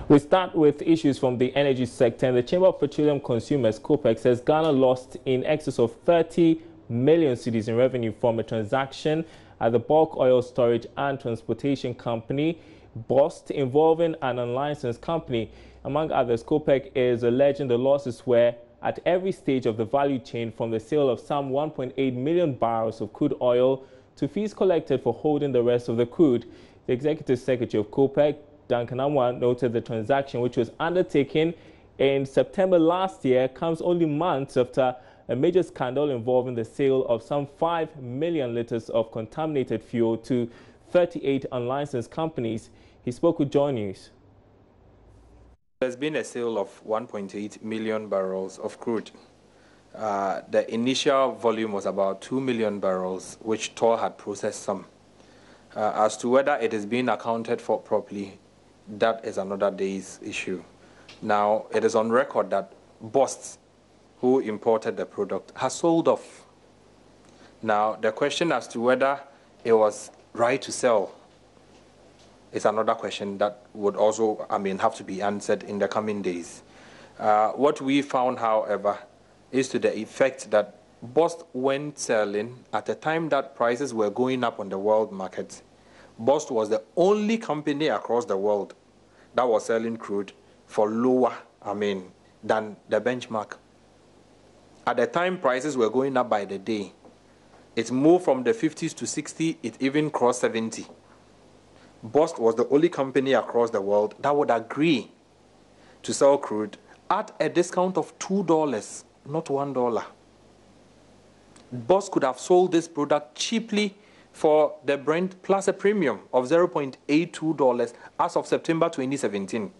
We start with issues from the energy sector. And the Chamber of Petroleum Consumers, COPEC, says Ghana lost in excess of 30 million cedis in revenue from a transaction at the bulk oil storage and transportation company, BOST, involving an unlicensed company. Among others, COPEC is alleging the losses were at every stage of the value chain, from the sale of some 1.8 million barrels of crude oil to fees collected for holding the rest of the crude. The Executive Secretary of COPEC, Duncan Amwa, noted the transaction, which was undertaken in September last year, comes only months after a major scandal involving the sale of some 5 million liters of contaminated fuel to 38 unlicensed companies. He spoke with JoyNews. There's been a sale of 1.8 million barrels of crude. The initial volume was about 2 million barrels, which Tor had processed some. As to whether it is being accounted for properly, that is another day's issue. Now, it is on record that BOST, who imported the product, has sold off. Now, the question as to whether it was right to sell is another question that would also, have to be answered in the coming days. What we found, however, is to the effect that BOST went selling at a time that prices were going up on the world market. BOST was the only company across the world that was selling crude for lower, than the benchmark. At the time prices were going up by the day, it moved from the 50s to 60, it even crossed 70. BOST was the only company across the world that would agree to sell crude at a discount of $2, not $1. BOST could have sold this product cheaply for the Brent plus a premium of $0.82 as of September 2017.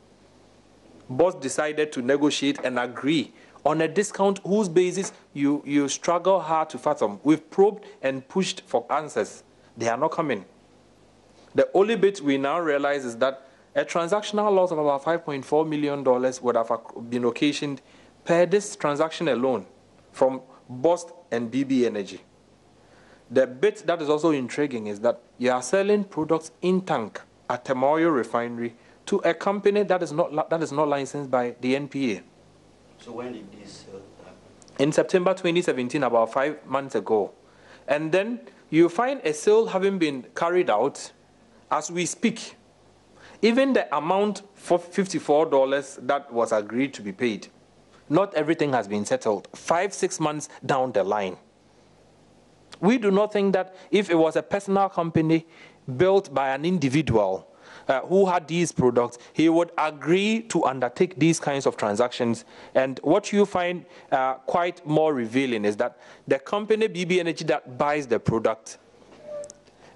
BOST decided to negotiate and agree on a discount whose basis you struggle hard to fathom. We've probed and pushed for answers. They are not coming. The only bit we now realize is that a transactional loss of about $5.4 million would have been occasioned per this transaction alone from BOST and BB Energy. The bit that is also intriguing is that you are selling products in tank at Temoyo refinery to a company that is not licensed by the NPA. So when did this happen? In September 2017, about 5 months ago. And then you find a sale having been carried out as we speak. Even the amount for $54 that was agreed to be paid, not everything has been settled. 5-6 months down the line. We do not think that if it was a personal company built by an individual who had these products, he would agree to undertake these kinds of transactions. And what you find quite more revealing is that the company BB Energy that buys the product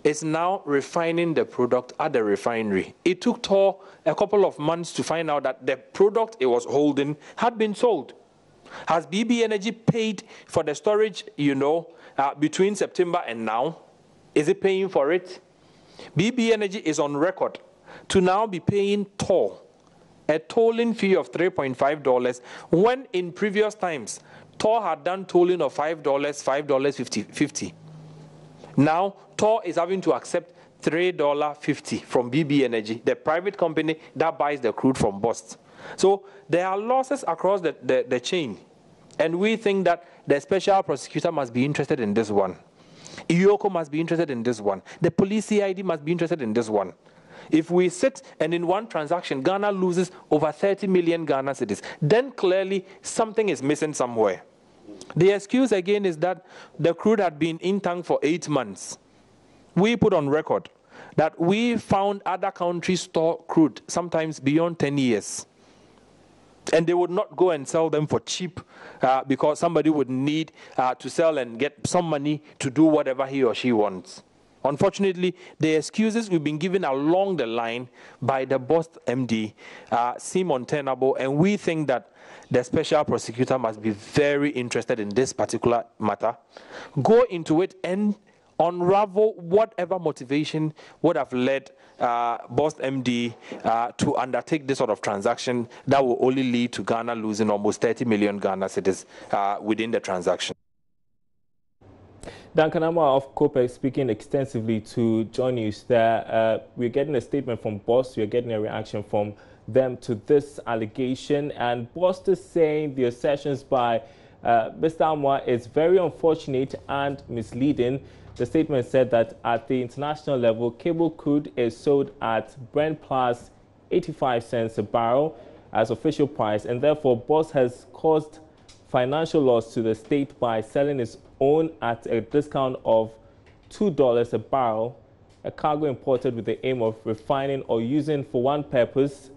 is now refining the product at the refinery. It took Tor a couple of months to find out that the product it was holding had been sold. Has BB Energy paid for the storage, between September and now? Is it paying for it? BB Energy is on record to now be paying Tor a tolling fee of $3.5 when in previous times Tor had done tolling of $5.50. Now Tor is having to accept $3.50 from BB Energy, the private company that buys the crude from BOST. So there are losses across the chain. And we think that the special prosecutor must be interested in this one. IOCO must be interested in this one. The police CID must be interested in this one. If we sit and in one transaction, Ghana loses over 30 million Ghana cedis, then clearly something is missing somewhere. The excuse again is that the crude had been in tank for 8 months. We put on record that we found other countries store crude sometimes beyond 10 years. And they would not go and sell them for cheap because somebody would need to sell and get some money to do whatever he or she wants. Unfortunately, the excuses we've been given along the line by the BOST MD seem untenable, and we think that the special prosecutor must be very interested in this particular matter, go into it and unravel whatever motivation would have led BOST MD to undertake this sort of transaction that will only lead to Ghana losing almost 30 million Ghana cedis within the transaction. Duncan Amwa of COPEC speaking extensively to JoyNews there. We're getting a statement from BOST, we're getting a reaction from them to this allegation. And Bost is saying the assertions by Mr. Amwa is very unfortunate and misleading. The statement said that at the international level, cable crude is sold at Brent plus 85 cents a barrel as official price, and therefore Bost has caused financial loss to the state by selling its own at a discount of $2 a barrel, a cargo imported with the aim of refining or using for one purpose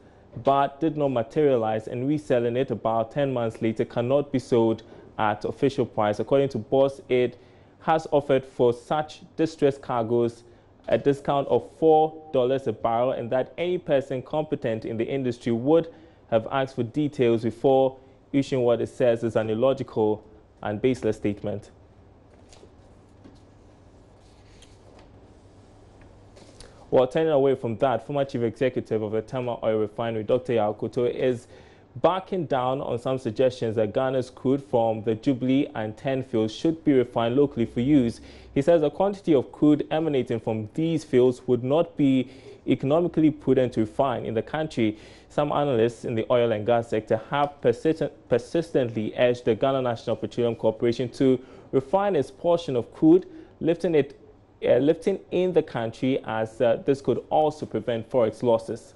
but did not materialize, and reselling it about 10 months later cannot be sold at official price. According to Bost, it has offered for such distressed cargoes a discount of $4 a barrel, and that any person competent in the industry would have asked for details before issuing what it says is an illogical and baseless statement. Well, turning away from that, former chief executive of the Tema Oil Refinery, Dr. Yakoto, is backing down on some suggestions that Ghana's crude from the Jubilee and 10 fields should be refined locally for use. He says a quantity of crude emanating from these fields would not be economically prudent to refine in the country. Some analysts in the oil and gas sector have persistently urged the Ghana National Petroleum Corporation to refine its portion of crude, lifting in the country, as this could also prevent forex losses.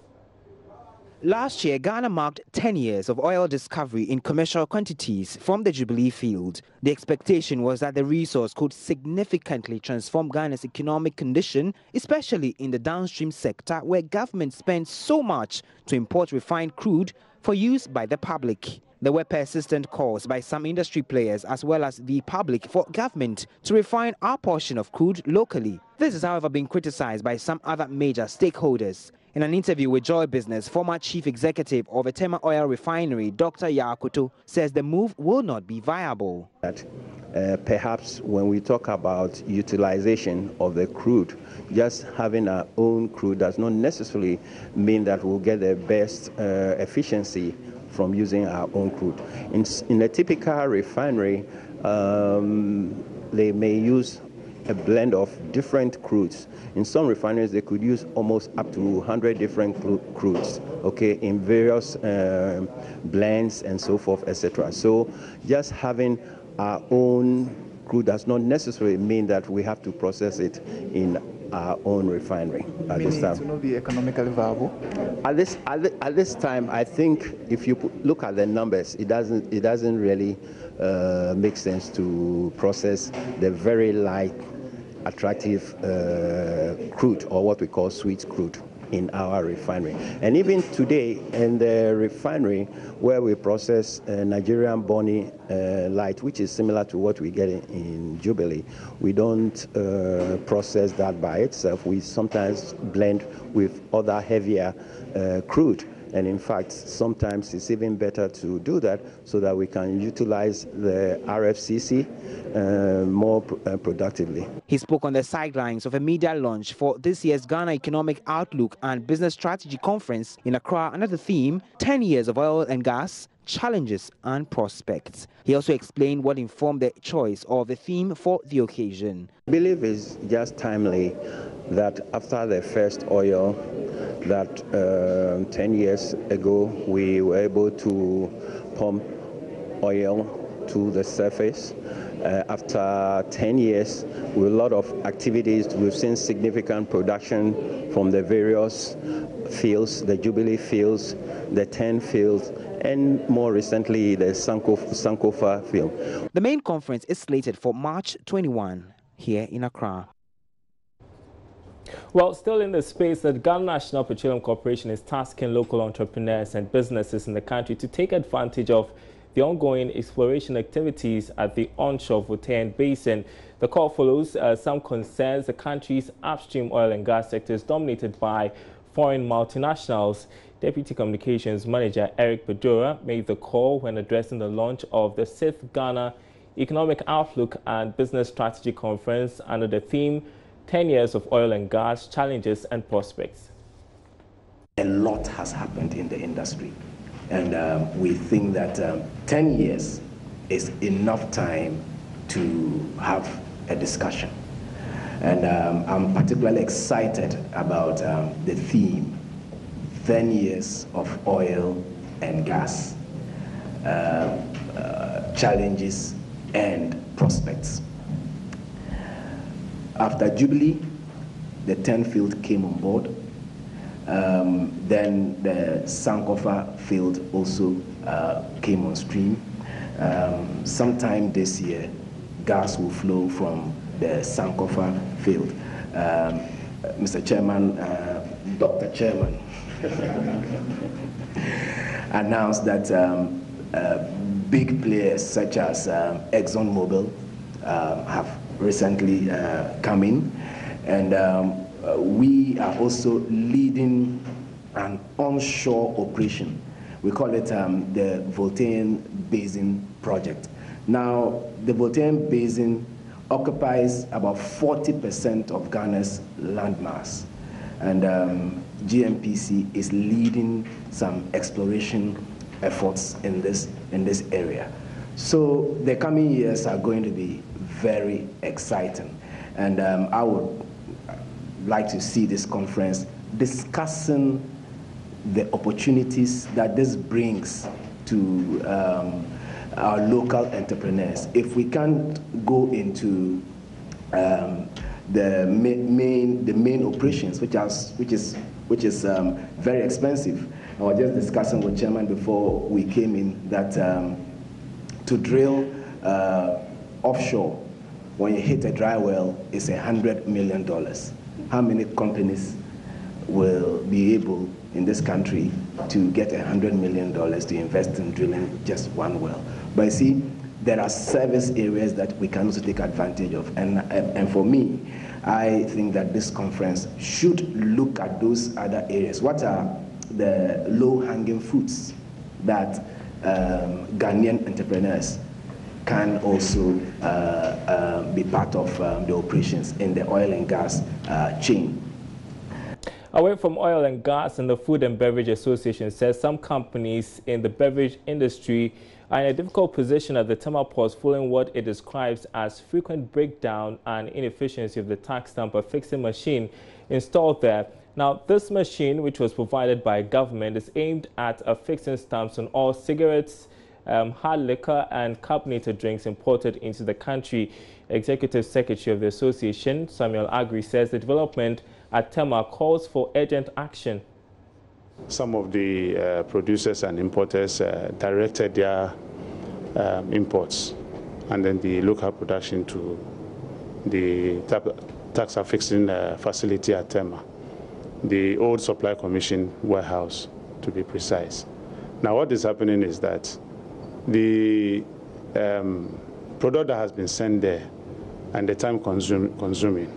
Last year, Ghana marked 10 years of oil discovery in commercial quantities from the Jubilee field. The expectation was that the resource could significantly transform Ghana's economic condition, especially in the downstream sector where government spends so much to import refined crude for use by the public. There were persistent calls by some industry players as well as the public for government to refine our portion of crude locally. This has, however, been criticized by some other major stakeholders. In an interview with Joy Business, former chief executive of the Tema Oil Refinery, Dr. Yakoto, says the move will not be viable. Perhaps when we talk about utilization of the crude, just having our own crude does not necessarily mean that we'll get the best efficiency from using our own crude. In a typical refinery, they may use a blend of different crudes. In some refineries, they could use almost up to 100 different crudes, okay, in various blends and so forth, etc. So just having our own crude does not necessarily mean that we have to process it in our own refinery at this time. It will not be economically viable? At this time, I think if you look at the numbers, it doesn't really make sense to process the very light, attractive crude, or what we call sweet crude, in our refinery. And even today in the refinery where we process Nigerian Bonny light, which is similar to what we get in Jubilee, we don't process that by itself. We sometimes blend with other heavier crude. And in fact, sometimes it's even better to do that so that we can utilize the RFCC more productively. He spoke on the sidelines of a media launch for this year's Ghana Economic Outlook and Business Strategy Conference in Accra under the theme 10 Years of Oil and Gas, Challenges and Prospects. He also explained what informed the choice of the theme for the occasion. I believe it's just timely that after the first oil, that 10 years ago we were able to pump oil to the surface. After 10 years, with a lot of activities, we've seen significant production from the various fields, the Jubilee fields, the 10 fields, and more recently the Sankofa field. The main conference is slated for March 21 here in Accra. Well, still in the space, the Ghana National Petroleum Corporation is tasking local entrepreneurs and businesses in the country to take advantage of the ongoing exploration activities at the onshore Voltaire Basin. The call follows some concerns the country's upstream oil and gas sector is dominated by foreign multinationals. Deputy Communications Manager Eric Bedora made the call when addressing the launch of the 6th Ghana Economic Outlook and Business Strategy Conference under the theme 10 Years of Oil and Gas, Challenges and Prospects. A lot has happened in the industry, and we think that 10 years is enough time to have a discussion. And I'm particularly excited about the theme 10 years of oil and gas, challenges and prospects. After Jubilee, the 10 field came on board. Then the Sankofa field also came on stream. Sometime this year, gas will flow from the Sankofa field. Mr. Chairman, Dr. Chairman, announced that big players such as ExxonMobil have recently come in, and we are also leading an onshore operation. We call it the Voltairean Basin Project. Now, the Voltairean Basin occupies about 40% of Ghana's landmass, and GMPC is leading some exploration efforts in this area. So the coming years are going to be very exciting, and I would like to see this conference discussing the opportunities that this brings to our local entrepreneurs. If we can't go into the main operations, which is very expensive. I was just discussing with Chairman before we came in that to drill offshore, when you hit a dry well, is $100 million. How many companies will be able in this country to get $100 million to invest in drilling just one well? But you see, there are service areas that we can also take advantage of. And for me, I think that this conference should look at those other areas. What are the low-hanging fruits that Ghanaian entrepreneurs can also be part of the operations in the oil and gas chain? Away from oil and gas, and the Food and Beverage Association says some companies in the beverage industry are in a difficult position at the Tema ports following what it describes as frequent breakdown and inefficiency of the tax stamp affixing machine installed there. Now, this machine, which was provided by government, is aimed at affixing stamps on all cigarettes, hard liquor and carbonated drinks imported into the country. Executive Secretary of the Association, Samuel Agri, says the development at Tema calls for urgent action. Some of the producers and importers directed their imports and then the local production to the tax affixing facility at Tema, the old Supply Commission warehouse, to be precise. Now, what is happening is that the product that has been sent there and the time consuming,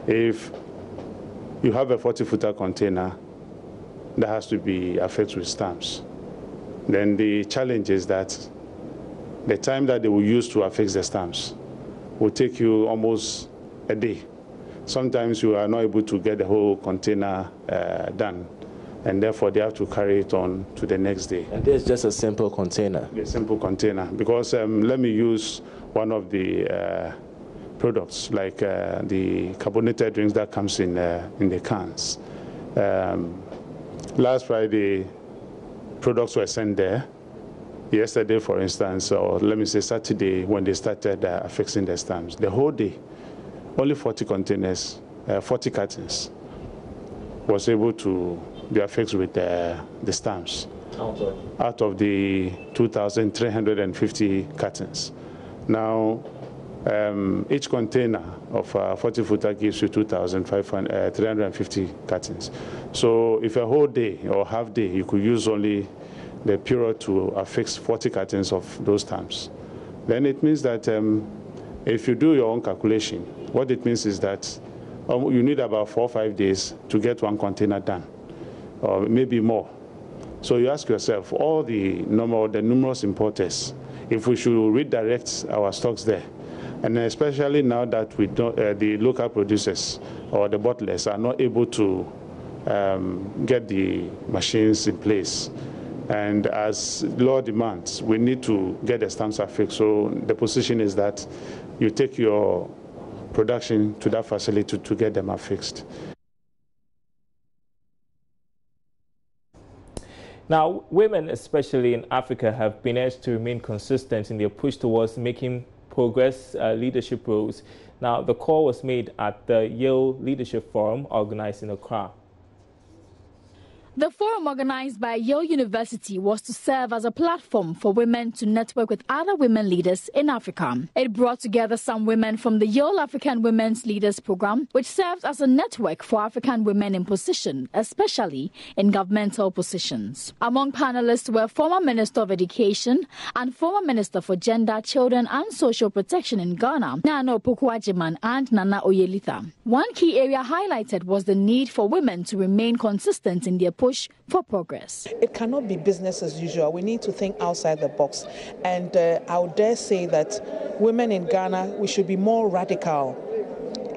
if you have a 40-footer container that has to be affixed with stamps, then the challenge is that the time that they will use to affix the stamps will take you almost a day. Sometimes you are not able to get the whole container done, and therefore they have to carry it on to the next day. And there's just a simple container. A simple container, because let me use one of the products, like the carbonated drinks that comes in the cans. Last Friday, products were sent there. Yesterday, for instance, or let me say Saturday, when they started affixing the stamps, the whole day, only 40 containers, 40 cartons was able to be affixed with the stamps out of the 2,350 cartons. Now, each container of 40-footer gives you 2,350 cartons. So if a whole day or half day, you could use only the period to affix 40 cartons of those stamps, then it means that if you do your own calculation, what it means is that you need about 4 or 5 days to get one container done, or maybe more. So you ask yourself, all the numerous importers, if we should redirect our stocks there, and especially now that we don't, the local producers or the bottlers are not able to get the machines in place. And as law demands, we need to get the stamps affixed. So the position is that you take your production to that facility to get them affixed. Now, women, especially in Africa, have been urged to remain consistent in their push towards making progress leadership roles. Now, the call was made at the Yale Leadership Forum organized in Accra. The forum, organized by Yale University, was to serve as a platform for women to network with other women leaders in Africa. It brought together some women from the Yale African Women's Leaders Program, which serves as a network for African women in position, especially in governmental positions. Among panelists were former Minister of Education and former Minister for Gender, Children and Social Protection in Ghana, Nana Opoku-Agyeman and Nana Oyelitha. One key area highlighted was the need for women to remain consistent in their push for progress. It cannot be business as usual. We need to think outside the box. And I would dare say that women in Ghana, we should be more radical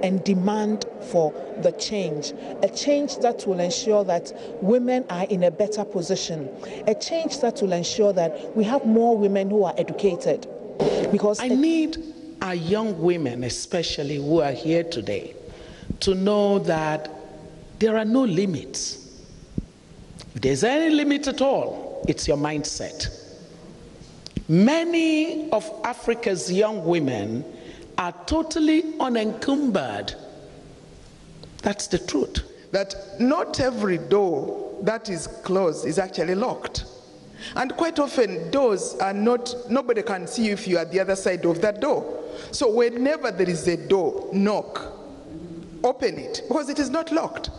and demand for the change. A change that will ensure that women are in a better position. A change that will ensure that we have more women who are educated. Because I need our young women, especially who are here today, to know that there are no limits. If there's any limit at all, it's your mindset. Many of Africa's young women are totally unencumbered. That's the truth. That not every door that is closed is actually locked. And quite often doors are not, nobody can see if you are the other side of that door. So whenever there is a door, knock, open it, because it is not locked.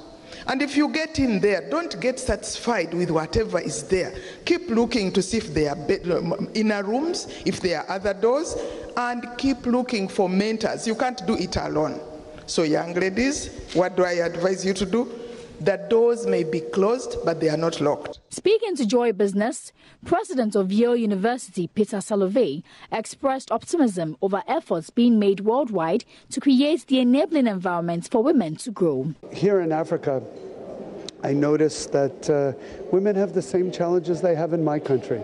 And if you get in there, don't get satisfied with whatever is there. Keep looking to see if there are inner rooms, if there are other doors, and keep looking for mentors. You can't do it alone. So young ladies, what do I advise you to do? The doors may be closed, but they are not locked. Speaking to Joy Business, President of Yale University, Peter Salovey, expressed optimism over efforts being made worldwide to create the enabling environment for women to grow. Here in Africa, I noticed that women have the same challenges they have in my country,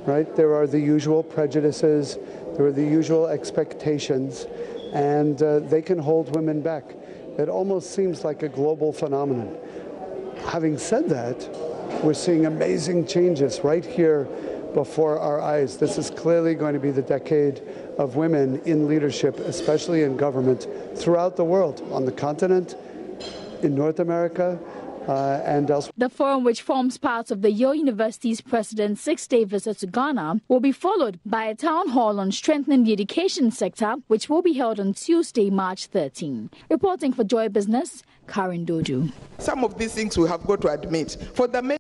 right? There are the usual prejudices, there are the usual expectations, and they can hold women back. It almost seems like a global phenomenon. Having said that, we're seeing amazing changes right here before our eyes. This is clearly going to be the decade of women in leadership, especially in government, throughout the world, on the continent, in North America, and elsewhere. The forum, which forms part of the Yale University's president's 6-day visit to Ghana, will be followed by a town hall on strengthening the education sector, which will be held on Tuesday, March 13. Reporting for Joy Business, Karen Dodu. Some of these things we have got to admit. For the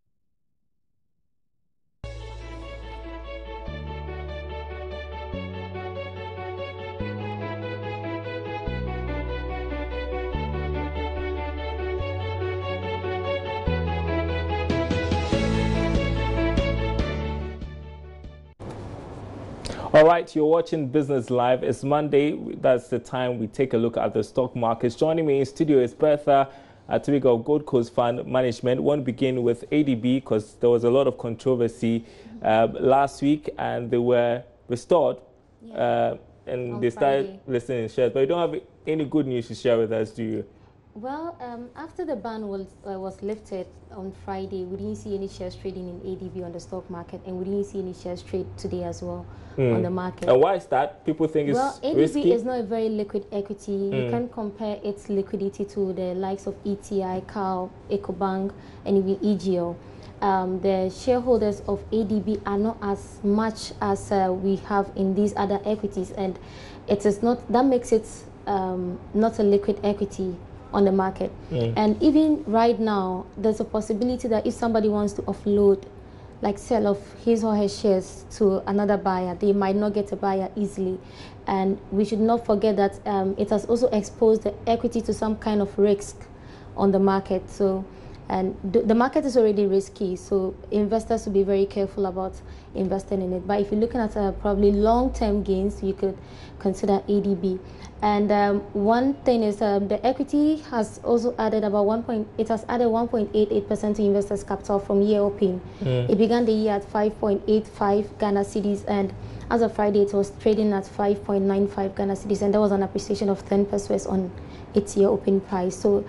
All right, you're watching Business Live. It's Monday. That's the time we take a look at the stock markets. Joining me in studio is Bertha Atiwiga of Gold Coast Fund Management. We'll begin with ADB because there was a lot of controversy last week and they were restored and they started listing in shares. But you don't have any good news to share with us, do you? Well, after the ban was lifted on Friday, we didn't see any shares trading in ADB on the stock market, and we didn't see any shares trade today as well on the market. And why is that? People think it's ADB risky? is not a very liquid equity. You can compare its liquidity to the likes of ETI, CAL, EcoBank, and even EGL. The shareholders of ADB are not as much as we have in these other equities, and it is not. That makes it not a liquid equity on the market. And even right now, there's a possibility that if somebody wants to offload, like sell off his or her shares to another buyer, they might not get a buyer easily. And we should not forget that it has also exposed the equity to some kind of risk on the market. So, and the market is already risky, so investors should be very careful about investing in it. But if you're looking at probably long-term gains, you could consider ADB. And one thing is the equity has also added about 1.88% to investors' capital from year open. It began the year at 5.85 Ghana cedis, and as of Friday, it was trading at 5.95 Ghana cedis, and there was an appreciation of 10 pesos on its year open price. So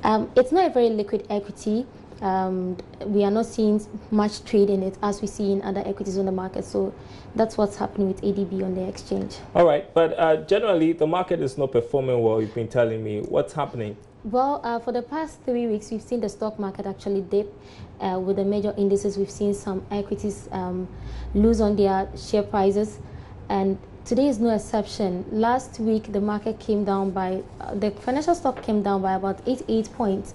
it's not a very liquid equity, we are not seeing much trade in it as we see in other equities on the market. So that's what's happening with ADB on the exchange. All right, but generally the market is not performing well, you've been telling me. What's happening? Well, for the past 3 weeks, we've seen the stock market actually dip. With the major indices, we've seen some equities lose on their share prices, and today is no exception. Last week, the market came down by, the financial stock came down by about 88 points.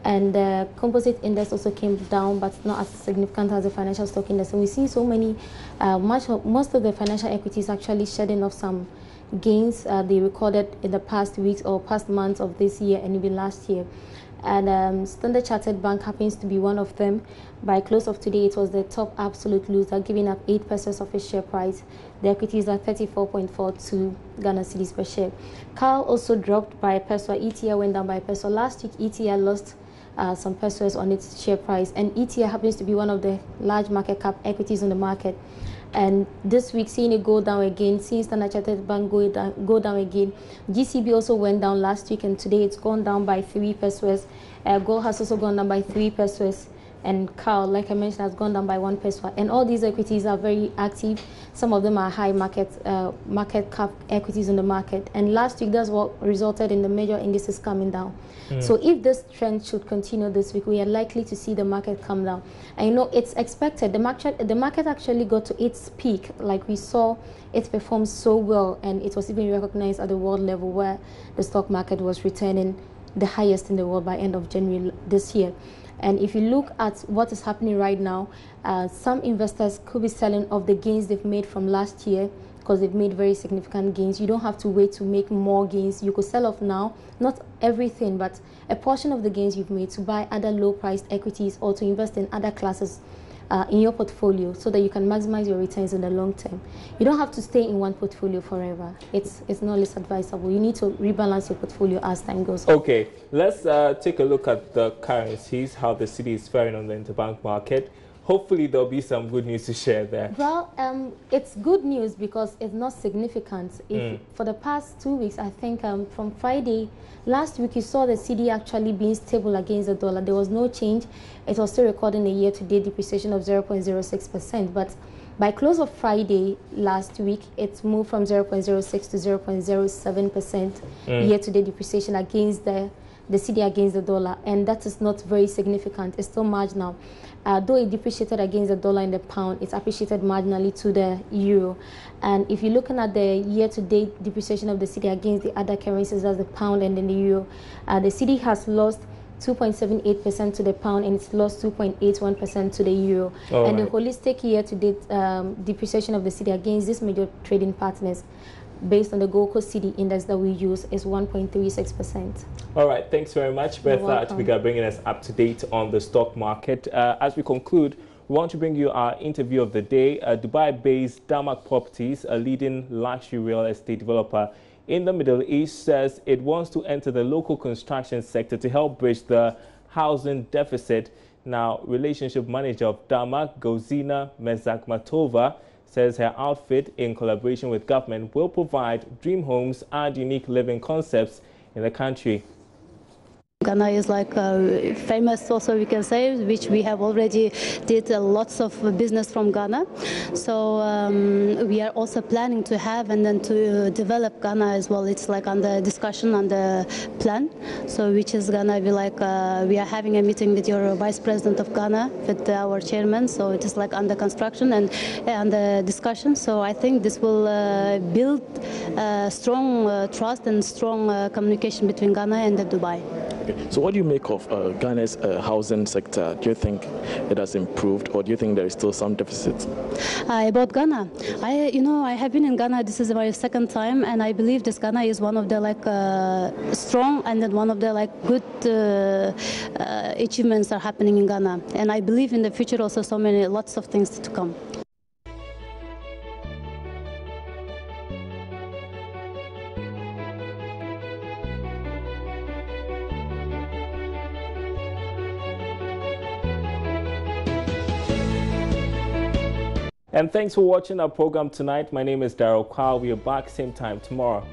And the composite index also came down, but not as significant as the financial stock index. And we see so many, most of the financial equities actually shedding off some gains they recorded in the past weeks or past months of this year and even last year. And Standard Chartered Bank happens to be one of them. By close of today, it was the top absolute loser, giving up 8 pesos of its share price. The equities are 34.42 Ghana cedis per share. CAL also dropped by a peso. ETR went down by a peso. Last week, ETR lost some pesos on its share price, and ETR happens to be one of the large market cap equities on the market. And this week, seeing it go down again, seeing Standard Chartered Bank go down again. GCB also went down last week, and today it's gone down by 3 pesos. Gold has also gone down by 3 pesos. And CAL, like I mentioned, has gone down by 1 peso. And all these equities are very active. Some of them are high market cap equities in the market. And last week, that's what resulted in the major indices coming down. So if this trend should continue this week, we are likely to see the market come down. And you know, it's expected. The market actually got to its peak. Like we saw, it performed so well, and it was even recognized at the world level, where the stock market was returning the highest in the world by end of January this year. And if you look at what is happening right now, some investors could be selling off the gains they've made from last year, because they've made very significant gains. You don't have to wait to make more gains. You could sell off now, not everything, but a portion of the gains you've made, to buy other low-priced equities or to invest in other classes in your portfolio, so that you can maximize your returns in the long term. You don't have to stay in one portfolio forever. It's not less advisable. You need to rebalance your portfolio as time goes on. Okay, let's take a look at the currencies, how the city is faring on the interbank market. Hopefully there'll be some good news to share there. Well, it's good news because it's not significant. For the past 2 weeks, I think from Friday, last week, you saw the cedi actually being stable against the dollar. There was no change. It was still recording a year-to-date depreciation of 0.06%. But by close of Friday last week, it moved from 0.06 to 0.07% year-to-date depreciation against the cedi against the dollar. And that is not very significant. It's still marginal. Though it depreciated against the dollar and the pound, it's appreciated marginally to the euro. And if you're looking at the year-to-date depreciation of the cedi against the other currencies, as the pound and then the euro, the cedi has lost 2.78% to the pound, and it's lost 2.81% to the euro. And the holistic year-to-date depreciation of the cedi against these major trading partners, based on the Gold Coast cedi index that we use, is 1.36%. All right, thanks very much, Bertha Atwiga, bringing us up to date on the stock market. As we conclude, we want to bring you our interview of the day. Dubai-based Damak Properties, a leading luxury real estate developer in the Middle East, says it wants to enter the local construction sector to help bridge the housing deficit. Now, relationship manager of Damak, Gozina Mezakmatova, says her outfit, in collaboration with government, will provide dream homes and unique living concepts in the country. Ghana is like famous also, we can say, which we have already did lots of business from Ghana. So we are also planning to have and then to develop Ghana as well. It's like on the discussion on the plan. So which is gonna be like, we are having a meeting with your Vice President of Ghana, with our chairman. So it is like under construction and under discussion. So I think this will build strong trust and strong communication between Ghana and Dubai. Okay. So what do you make of Ghana's housing sector? Do you think it has improved, or do you think there is still some deficit? About Ghana, I have been in Ghana. This is my second time, and I believe this Ghana is one of the strong and then one of the good achievements are happening in Ghana. And I believe in the future also lots of things to come. And thanks for watching our program tonight. My name is Daryl Kwao. We are back same time tomorrow.